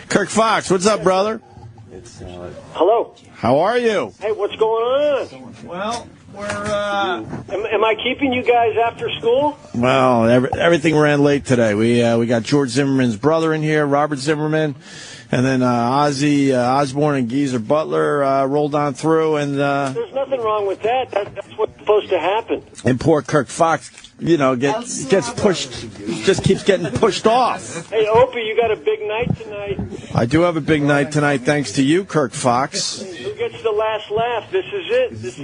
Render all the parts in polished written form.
Kirk Fox, what's up, brother? Hello. How are you? Hey, what's going on? Well, we're... Am I keeping you guys after school? Well, everything ran late today. We got George Zimmerman's brother in here, Robert Zimmerman, and then Ozzy Osbourne and Geezer Butler rolled on through, and There's nothing wrong with that. That's what's supposed to happen. and poor Kirk Fox, gets pushed, just keeps getting pushed off. Hey, Opie, you got a big night tonight. I do have a big night tonight, thanks to you, Kirk Fox. Who gets the last laugh? This is it.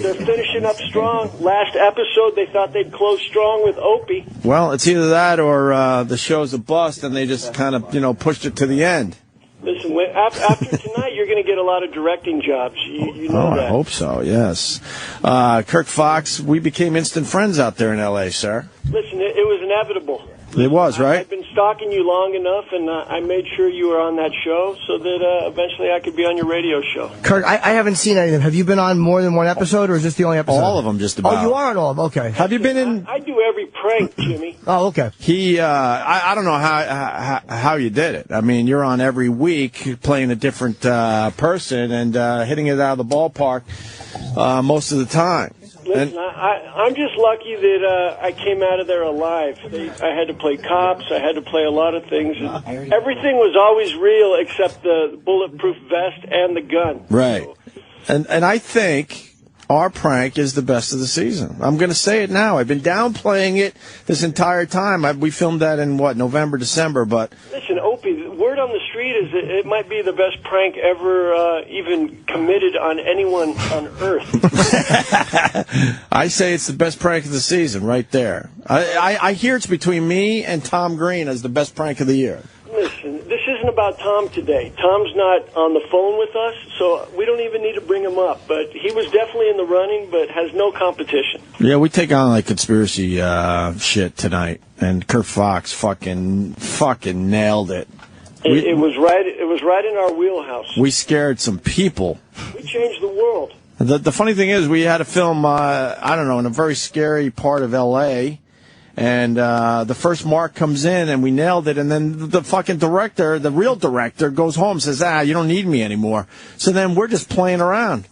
They're finishing up strong. Last episode, they thought they'd close strong with Opie. Well, it's either that or the show's a bust, and they just kind of, pushed it to the end. Listen, after tonight, you're going to get a lot of directing jobs. You know that. I hope so, yes. Kirk Fox, we became instant friends out there in L.A., sir. Listen, it was inevitable. It was, right? I've been stalking you long enough, and I made sure you were on that show so that eventually I could be on your radio show. Kirk, I haven't seen any of them. Have you been on more than one episode, or is this the only episode? All of them, just about. Oh, you are on all of them. Okay. Have you been in? I do every prank, Jimmy. Oh, okay. I don't know how you did it. I mean, you're on every week playing a different person and hitting it out of the ballpark most of the time. Listen, I'm just lucky that I came out of there alive. I had to play cops. I had to play a lot of things. Everything was always real except the bulletproof vest and the gun. Right. And I think our prank is the best of the season. I'm going to say it now. I've been downplaying it this entire time. We filmed that in, November, December, but... Listen, Opie, the word on the street is that it might be the best prank ever even committed on anyone on Earth. I say it's the best prank of the season right there. I hear it's between me and Tom Green as the best prank of the year. Listen, this isn't about Tom today. Tom's not on the phone with us, so we don't even need to bring him up. But he was definitely in the running, but has no competition. Yeah, we take on conspiracy shit tonight, and Kirk Fox fucking nailed it. It was right. It was right in our wheelhouse. We scared some people. We changed the world. The funny thing is, we had to film, in a very scary part of L.A., and the first mark comes in, and we nailed it, and then the fucking director, the real director, goes home and says, you don't need me anymore. So then we're just playing around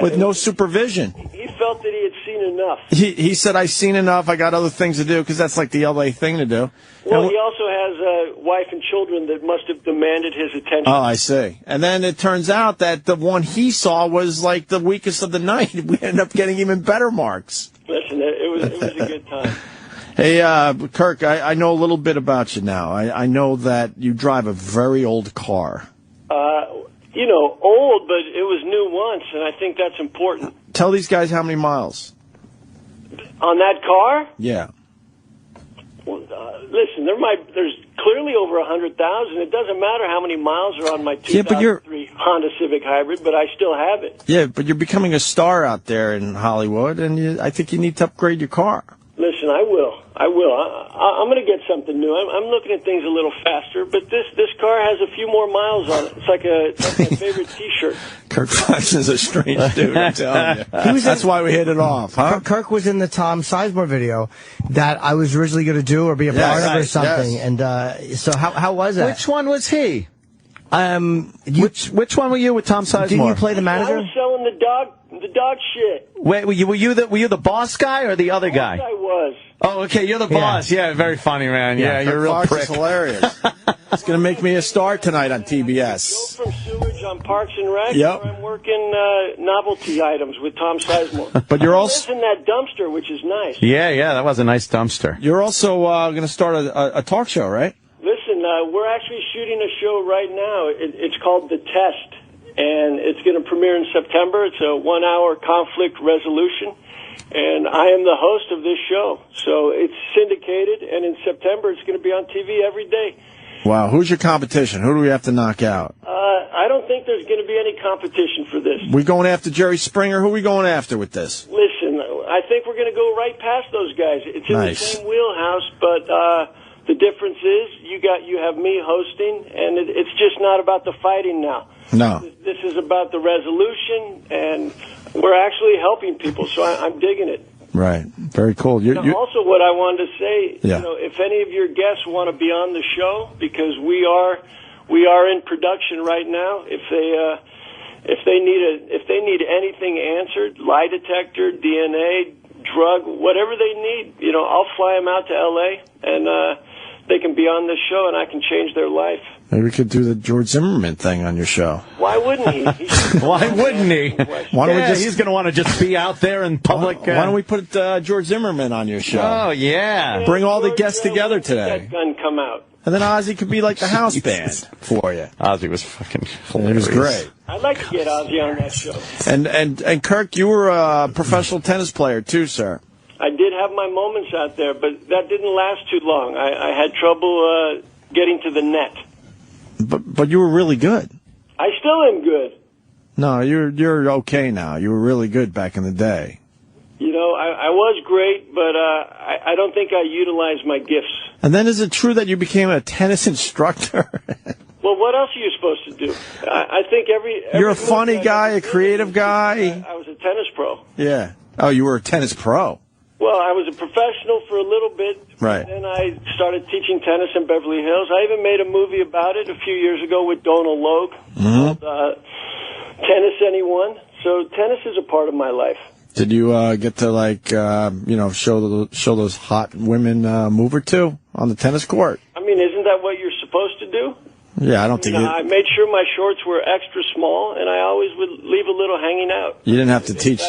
with no supervision. He felt that he had seen enough. He said, I've seen enough, I got other things to do, because that's like the L.A. thing to do. Well, he also has a wife and children that must have demanded his attention. Oh, I see. And then it turns out that the one he saw was like the weakest of the night. We ended up getting even better marks. Listen, it was a good time. Hey, Kirk, I know a little bit about you now. I know that you drive a very old car. Old, but it was new once, and I think that's important. Tell these guys how many miles. On that car? Yeah. Well, listen, there's clearly over 100,000. It doesn't matter how many miles are on my 2003 Honda Civic Hybrid, but I still have it. Yeah, but you're becoming a star out there in Hollywood, and I think you need to upgrade your car. Listen, I will. I'm going to get something new. I'm looking at things a little faster, but this car has a few more miles on it. It's like my favorite T-shirt. Kirk Fox is a strange dude, I'm telling you. That's why we hit it off, huh? Kirk was in the Tom Sizemore video that I was originally going to do or be a part of or something. Yes. And so how was that? Which one was he? Which one were you with Tom Sizemore? Didn't you play the manager? I was selling the dog shit. Wait, were you the boss guy or the other guy? I was. Oh, okay, you're the boss. Yeah, very funny, man. Yeah, you're a real Fox prick. Is hilarious. It's going to make me a star tonight on TBS. Go from sewage on Parks and Rec, yep. or I'm working novelty items with Tom Sizemore. But you're also in that dumpster, which is nice. Yeah, that was a nice dumpster. You're also going to start a talk show, right? Listen, we're actually shooting a show right now. It's called The Test, and it's going to premiere in September. It's a 1-hour conflict resolution, and I am the host of this show. So it's syndicated, and in September it's going to be on TV every day. Wow, who's your competition? Who do we have to knock out? I don't think there's going to be any competition for this. We going after Jerry Springer? Who are we going after with this? Listen, I think we're going to go right past those guys. It's in the same wheelhouse, but the difference is you have me hosting, and it's just not about the fighting now. No. This is about the resolution, and we're actually helping people, so I'm digging it. Right. Very cool. Also, what I wanted to say, yeah. if any of your guests want to be on the show, because we are we are in production right now. If they need anything answered, lie detector, DNA, drug, whatever they need, I'll fly them out to L.A. and they can be on this show, and I can change their life. Maybe we could do the George Zimmerman thing on your show. Why wouldn't he? Why wouldn't he? Why don't we he's going to want to just be out there in public. Why don't we put George Zimmerman on your show? Oh, yeah. Bring all the guests together today. That gun come out. And then Ozzy could be like the house band for you. Ozzy was fucking hilarious. It was great. I'd like to get Ozzy on that show. And Kirk, you were a professional tennis player too, sir. I did have my moments out there, but that didn't last too long. I had trouble getting to the net. But you were really good. I still am good. No, you're okay now. You were really good back in the day. I was great, but I don't think I utilized my gifts. And then is it true that you became a tennis instructor? Well, what else are you supposed to do? I think every You're a funny guy, a creative guy. I was a tennis pro. Yeah. Oh, you were a tennis pro. Well, I was a professional for a little bit. Right. Then I started teaching tennis in Beverly Hills. I even made a movie about it a few years ago with Donald Logue called Tennis Anyone. So tennis is a part of my life. Did you get to show those hot women move or two on the tennis court? I mean, isn't that what you're supposed to do? Yeah, I don't think I made sure my shorts were extra small, and I always would leave a little hanging out. You didn't have to teach.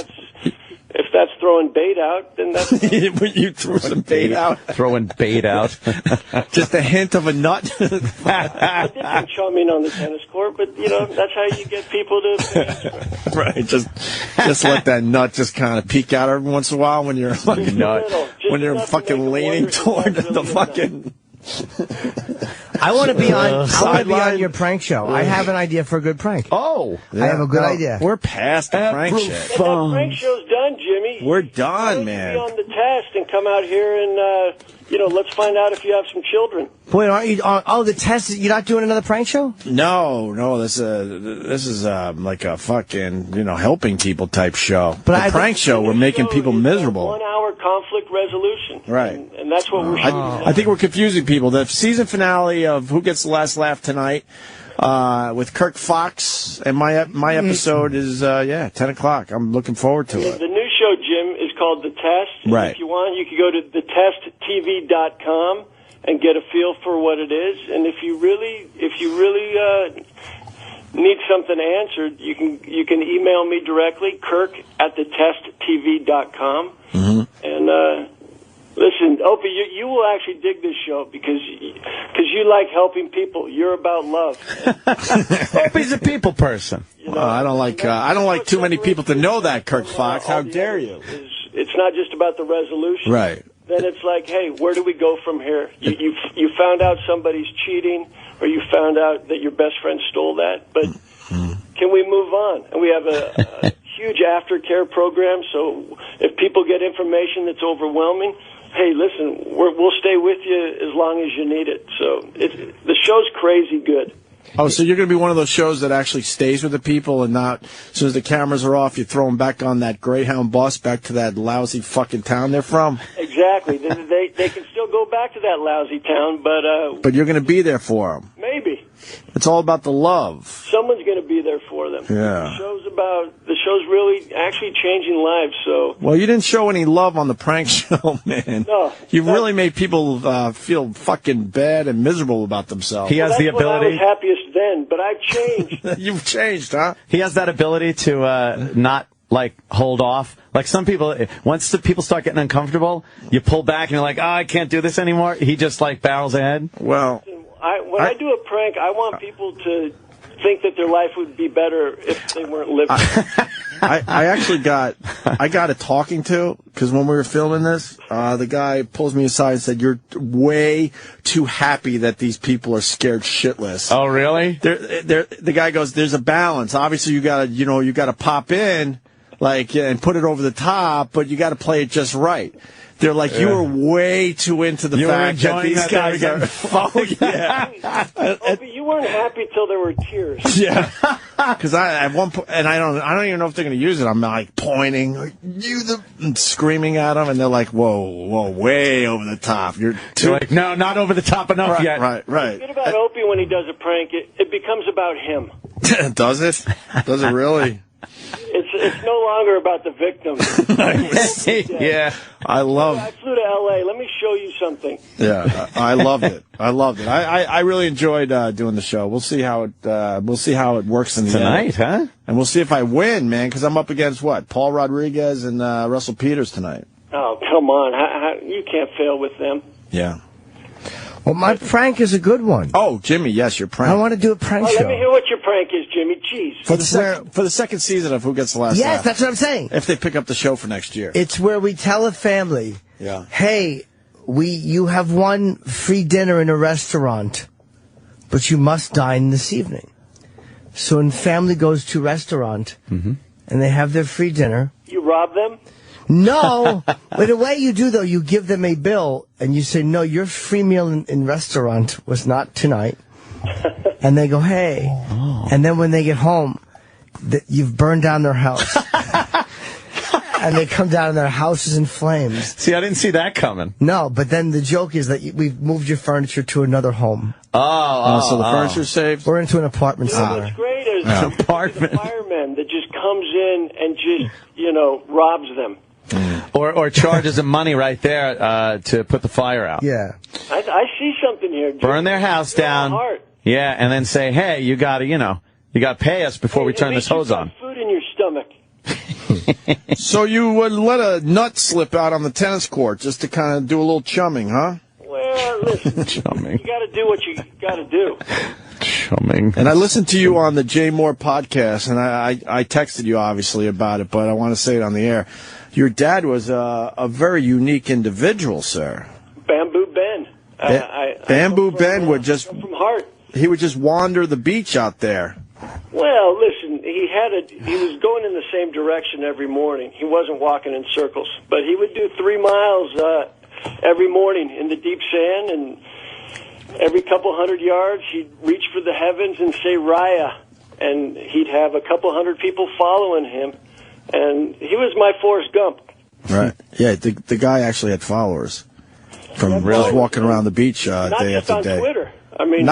If that's throwing bait out, then that's... You threw some bait out. Throwing bait out. Just a hint of a nut. I did some chumming on the tennis court, but, that's how you get people to pay extra. Right, just let that nut just kind of peek out every once in a while when you're fucking leaning toward the fucking... I want to be on your prank show. I have an idea for a good prank. Oh, yeah. I have a good idea. We're past the prank shit. That prank show's done, Jimmy. We're done, man. Be on the test and come out here and let's find out if you have some children. Wait, aren't you? The test. You're not doing another prank show? No. This is like a fucking helping people type show. But the prank show, we're making people miserable. 1 hour conflict resolution. Right. And that's what we're shooting. I think we're confusing people. The season finale of Who Gets the Last Laugh tonight with Kirk Fox, and my episode is 10 o'clock. I'm looking forward to it. The new show, Jim, is called The Test. Right. If you want, you can go to thetesttv.com and get a feel for what it is. And if you really need something answered, you can email me directly, kirk@thetesttv.com. Mm-hmm. And listen, Opie, you will actually dig this show because you like helping people. You're about love. Opie's a people person. I don't like too many people to know that, Kirk Fox. How dare you? It's not just about the resolution. Right. Then it's like, hey, where do we go from here? You found out somebody's cheating, or you found out that your best friend stole that, but can we move on? And we have a huge aftercare program, so if people get information that's overwhelming, hey, listen, we'll stay with you as long as you need it. So the show's crazy good. Oh, so you're going to be one of those shows that actually stays with the people and not, as soon as the cameras are off, you throw them back on that Greyhound bus back to that lousy fucking town they're from? Exactly. They can still go back to that lousy town, but... But you're going to be there for them. Maybe. It's all about the love. Someone's going to be there for them. Yeah. The show's really actually changing lives, so... Well, you didn't show any love on the prank show, man. No. You really made people feel fucking bad and miserable about themselves. He has the ability... I was happiest then, but I've changed. You've changed, huh? He has that ability to not... hold off. Like some people, once the people start getting uncomfortable, you pull back and you're like, I can't do this anymore. He just barrels ahead. Well, when I do a prank, I want people to think that their life would be better if they weren't living. I actually got a talking to, because when we were filming this, the guy pulls me aside and said, "You're way too happy that these people are scared shitless." Oh, really? The guy goes, "There's a balance. Obviously, you gotta pop in, and put it over the top, but you got to play it just right. They're like, you were way too into the fact that these guys are fucking. Yeah. Opie, you weren't happy till there were tears. Yeah. Because at one point, and I don't even know if they're going to use it. I'm like pointing, and screaming at them, and they're like, whoa, way over the top. You're like, no, not over the top enough yet. Right. It's good about Opie when he does a prank. It becomes about him. Does it? Does it really? It's no longer about the victim. Yeah. I flew to L.A. Let me show you something. Yeah, I loved it. I really enjoyed doing the show. We'll see how it works in the tonight, huh? And we'll see if I win, man, because I'm up against what? Paul Rodriguez and Russell Peters tonight. Oh, come on. You can't fail with them. Yeah. Well, my prank is a good one. Oh, Jimmy, yes, your prank. I want to do a prank show. Let me hear what your prank is, Jimmy. Jeez. For the second season of Who Gets the Last Laugh. Yes, that's what I'm saying. If they pick up the show for next year. It's where we tell a family, hey, you have won free dinner in a restaurant, but you must dine this evening. So when family goes to a restaurant, and they have their free dinner. You rob them? No. But the way you do, though, you give them a bill, and you say, no, your free meal in restaurant was not tonight. And they go, hey. Oh. And then when they get home, you've burned down their house. And they come down and their house is in flames. See, I didn't see that coming. No, but then the joke is that we've moved your furniture to another home. So the furniture's saved? We're into an apartment somewhere. What's great is an apartment. The fireman that just comes in and just, robs them. Or charges them money right there to put the fire out. Yeah. I see something here. Burn their house down. Yeah, and then say, hey, you got to pay us before we turn this hose on. Food in your stomach. So you would let a nut slip out on the tennis court just to kind of do a little chumming, huh? Well, listen, chumming. You got to do what you got to do. Chumming. And I listened to you on the Jay Moore podcast, and I texted you, obviously, about it, but I want to say it on the air. Your dad was a very unique individual, sir. Bamboo Ben. Bamboo Ben would just... From heart. He would just wander the beach out there. Well, listen, he was going in the same direction every morning. He wasn't walking in circles, but he would do 3 miles every morning in the deep sand, and every couple hundred yards he'd reach for the heavens and say Raya, and he'd have a couple hundred people following him, and he was my Forrest Gump. Right. Yeah, the guy actually had followers from just walking around the beach day after day. Not just on Twitter. I mean,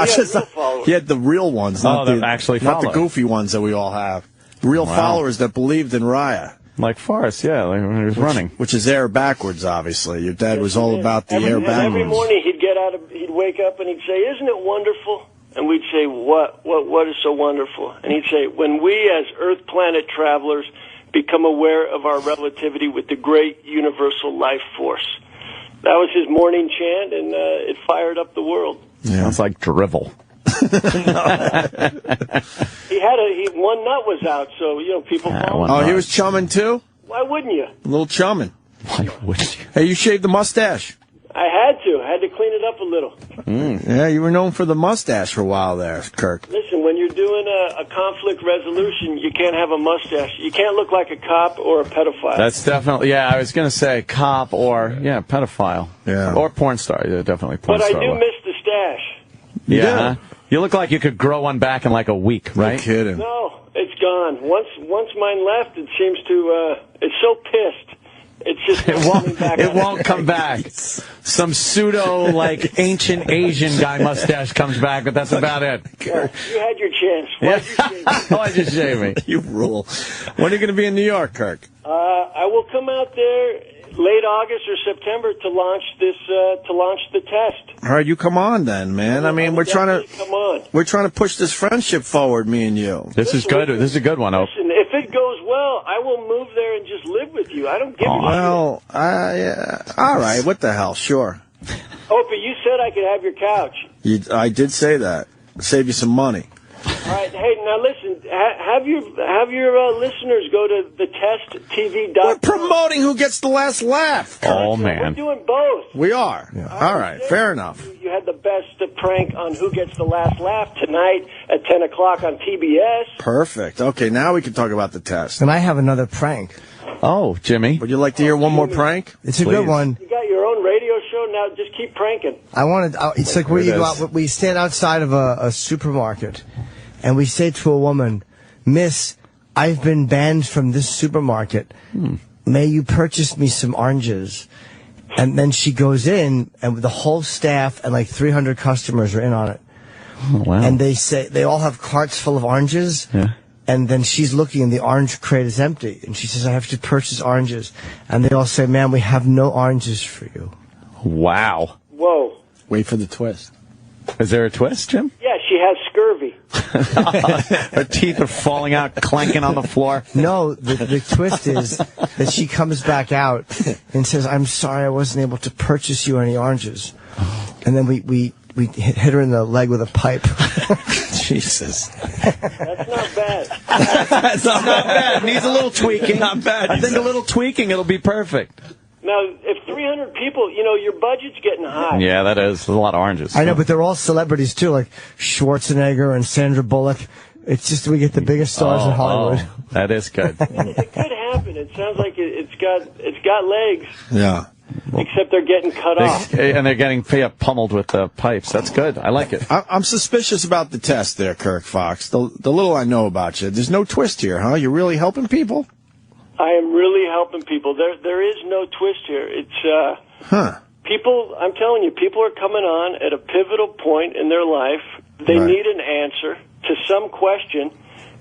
he had the real ones, not the goofy ones that we all have. Real followers that believed in Raya. Like Forrest, yeah, like when he was running. Which is air backwards, obviously. Your dad was all about the air backwards. Every morning he'd wake up and he'd say, "Isn't it wonderful?" And we'd say, "What is so wonderful?" And he'd say, "When we as Earth planet travelers become aware of our relativity with the great universal life force." That was his morning chant, and it fired up the world. Yeah. Sounds like drivel. One nut was out, so people. He was chumming too. Why wouldn't you? A little chumming. Why wouldn't you? Hey, you shaved the mustache. I had to clean it up a little. Yeah, you were known for the mustache for a while there, Kirk. Listen, when you're doing a conflict resolution, you can't have a mustache. You can't look like a cop or a pedophile. That's definitely, I was going to say cop or, pedophile. Yeah. Or porn star. Definitely porn star. But I do miss the stash. Yeah. You look like you could grow one back in like a week, right? No kidding. No, it's gone. Once mine left, it seems to, it's so pissed. It's just it won't come back. Some pseudo ancient Asian guy mustache comes back, but that's about it. Yeah, you had your chance. Why'd you shave me? You rule. When are you going to be in New York, Kirk? I will come out there late August or September to launch the test. All right, you come on then, man. I mean, we're trying to push this friendship forward, me and you. This is good. This is a good one, Listen, if it goes well, I will move there and just live with you. I don't give a shit. Well, all right. What the hell? Sure. Opie, you said I could have your couch. I did say that. Save you some money. All right, hey, now listen, have your listeners go to thetesttv.com. We're promoting Who Gets the Last Laugh. Oh, We're man. doing both. We are. Yeah. All right, fair enough. You had the best prank on Who Gets the Last Laugh tonight at 10 o'clock on TBS. Perfect. Okay, now we can talk about the test. And I have another prank. Oh, Jimmy. Would you like to hear one more prank? It's a good one. You got your own radio show now. Just keep pranking. I wanted. It's like where you go out. We stand outside of a supermarket, and we say to a woman, "Miss, I've been banned from this supermarket. May you purchase me some oranges?" And then she goes in, and the whole staff and like 300 customers are in on it. Oh, wow. And they say they all have carts full of oranges. Yeah. And then she's looking, and the orange crate is empty. And she says, "I have to purchase oranges." And they all say, "Ma'am, we have no oranges for you." Wow. Whoa. Wait for the twist. Is there a twist, Jim? Yeah, she has scurvy. Her teeth are falling out, clanking on the floor. No, the twist is that she comes back out and says, "I'm sorry, I wasn't able to purchase you any oranges." And then we hit her in the leg with a pipe. Jesus. That's not bad. That's not bad. Needs a little tweaking. Not bad. I think a little tweaking, it'll be perfect. Now, if 300 people, your budget's getting high. Yeah, that is. There's a lot of oranges. I know, but they're all celebrities too, like Schwarzenegger and Sandra Bullock. It's just we get the biggest stars in Hollywood. Oh, that is good. It could happen. It sounds like it's got legs. Yeah. Except they're getting cut off. And they're getting pummeled with the pipes. That's good. I like it. I'm suspicious about the test there, Kirk Fox. The little I know about you. There's no twist here, huh? You're really helping people? I am really helping people. There is no twist here. It's people. I'm telling you, people are coming on at a pivotal point in their life. They need an answer to some question,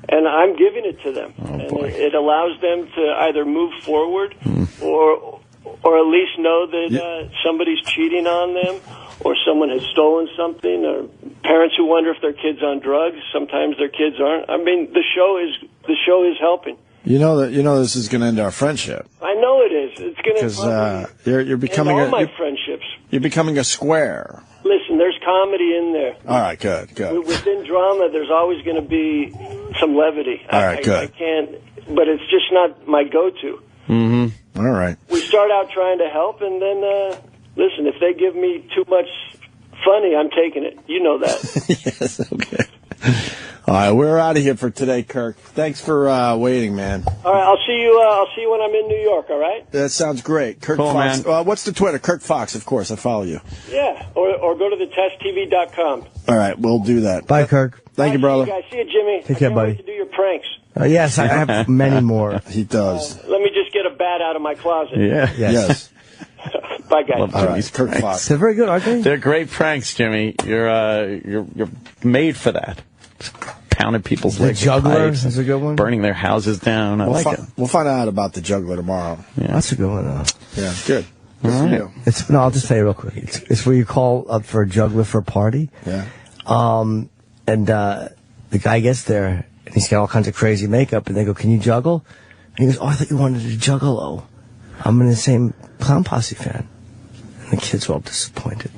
and I'm giving it to them. Oh, and boy. it allows them to either move forward or at least know that somebody's cheating on them, or someone has stolen something, or parents who wonder if their kid's on drugs. Sometimes their kids aren't. I mean, the show is helping. You know this is going to end our friendship. I know it is. It's going to because you're becoming all my friendships. You're becoming a square. Listen, there's comedy in there. All right, good. Within drama, there's always going to be some levity. All right, good. I can't, but it's just not my go-to. Mm-hmm. All right. We start out trying to help, and then, listen, if they give me too much funny, I'm taking it. You know that. Yes, okay. All right, we're out of here for today, Kirk. Thanks for waiting, man. All right, I'll see you when I'm in New York, all right? That sounds great. Kirk Cool, Fox. man. What's the Twitter? Kirk Fox, of course. I follow you. Yeah, or go to thetesttv.com. All right, we'll do that. Bye, Kirk. Thank you, brother. See you guys. See you, Jimmy. Take care, I can't buddy. wait to do your pranks. Yes, I have many more. He does. Let me just get a bat out of my closet. Yeah. Yes. Bye, guys. Love All right, Jimmy's Kirk pranks. Fox. They're very good, aren't they? They're great pranks, Jimmy. You're made for that. Pounding people's The legs. with Juggler pipes, is a good one. Burning their houses down. I like it. We'll find out about the juggler tomorrow. Yeah. That's a good one, though. Yeah, good. Good for you. I'll just tell you real quick. It's where you call up for a juggler for a party. Yeah. And the guy gets there, and he's got all kinds of crazy makeup, and they go, "Can you juggle?" And he goes, "Oh, I thought you wanted to juggalo. I'm an insane Clown Posse fan." And the kids were all disappointed.